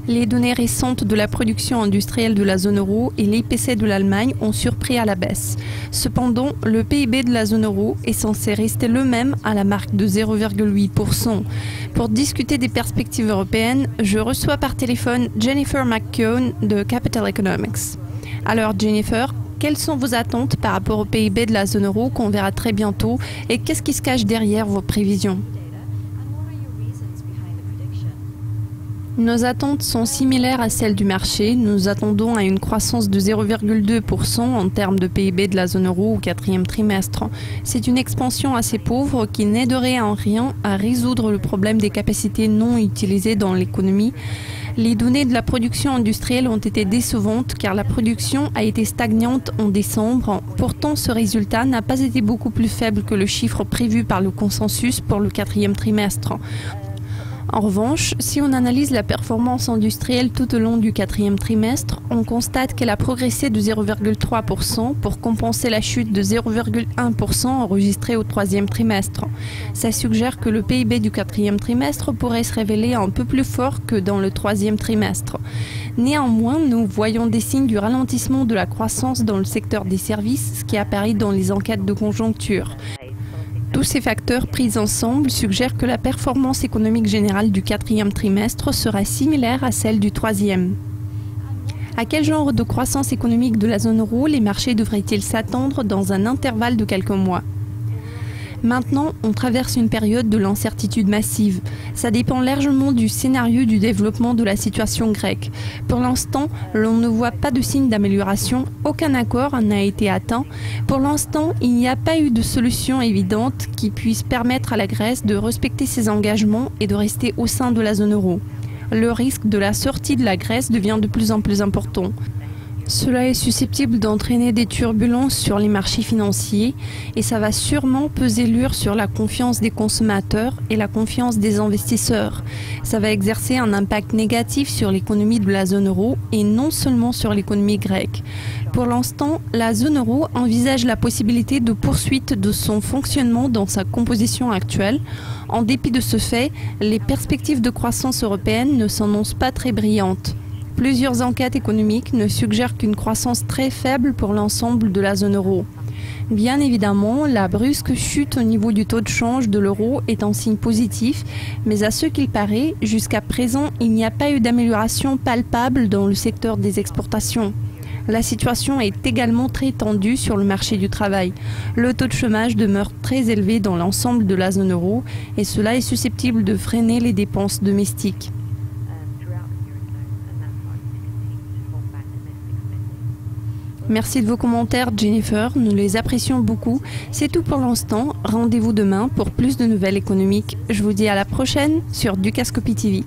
Les données récentes de la production industrielle de la zone euro et l'IPC de l'Allemagne ont surpris à la baisse. Cependant, le PIB de la zone euro est censé rester le même à la marque de 0,8%. Pour discuter des perspectives européennes, je reçois par téléphone Jennifer McKeown de Capital Economics. Alors Jennifer, quelles sont vos attentes par rapport au PIB de la zone euro qu'on verra très bientôt et qu'est-ce qui se cache derrière vos prévisions ? Nos attentes sont similaires à celles du marché. Nous attendons à une croissance de 0,2% en termes de PIB de la zone euro au quatrième trimestre. C'est une expansion assez pauvre qui n'aiderait en rien à résoudre le problème des capacités non utilisées dans l'économie. Les données de la production industrielle ont été décevantes car la production a été stagnante en décembre. Pourtant, ce résultat n'a pas été beaucoup plus faible que le chiffre prévu par le consensus pour le quatrième trimestre. En revanche, si on analyse la performance industrielle tout au long du quatrième trimestre, on constate qu'elle a progressé de 0,3% pour compenser la chute de 0,1% enregistrée au troisième trimestre. Ça suggère que le PIB du quatrième trimestre pourrait se révéler un peu plus fort que dans le troisième trimestre. Néanmoins, nous voyons des signes du ralentissement de la croissance dans le secteur des services, ce qui apparaît dans les enquêtes de conjoncture. Tous ces facteurs pris ensemble suggèrent que la performance économique générale du quatrième trimestre sera similaire à celle du troisième. À quel genre de croissance économique de la zone euro les marchés devraient-ils s'attendre dans un intervalle de quelques mois ? Maintenant, on traverse une période de l'incertitude massive. Ça dépend largement du scénario du développement de la situation grecque. Pour l'instant, l'on ne voit pas de signe d'amélioration, aucun accord n'a été atteint. Pour l'instant, il n'y a pas eu de solution évidente qui puisse permettre à la Grèce de respecter ses engagements et de rester au sein de la zone euro. Le risque de la sortie de la Grèce devient de plus en plus important. Cela est susceptible d'entraîner des turbulences sur les marchés financiers et ça va sûrement peser lourd sur la confiance des consommateurs et la confiance des investisseurs. Ça va exercer un impact négatif sur l'économie de la zone euro et non seulement sur l'économie grecque. Pour l'instant, la zone euro envisage la possibilité de poursuite de son fonctionnement dans sa composition actuelle. En dépit de ce fait, les perspectives de croissance européenne ne s'annoncent pas très brillantes. Plusieurs enquêtes économiques ne suggèrent qu'une croissance très faible pour l'ensemble de la zone euro. Bien évidemment, la brusque chute au niveau du taux de change de l'euro est un signe positif, mais à ce qu'il paraît, jusqu'à présent, il n'y a pas eu d'amélioration palpable dans le secteur des exportations. La situation est également très tendue sur le marché du travail. Le taux de chômage demeure très élevé dans l'ensemble de la zone euro et cela est susceptible de freiner les dépenses domestiques. Merci de vos commentaires, Jennifer. Nous les apprécions beaucoup. C'est tout pour l'instant. Rendez-vous demain pour plus de nouvelles économiques. Je vous dis à la prochaine sur Dukascopy TV.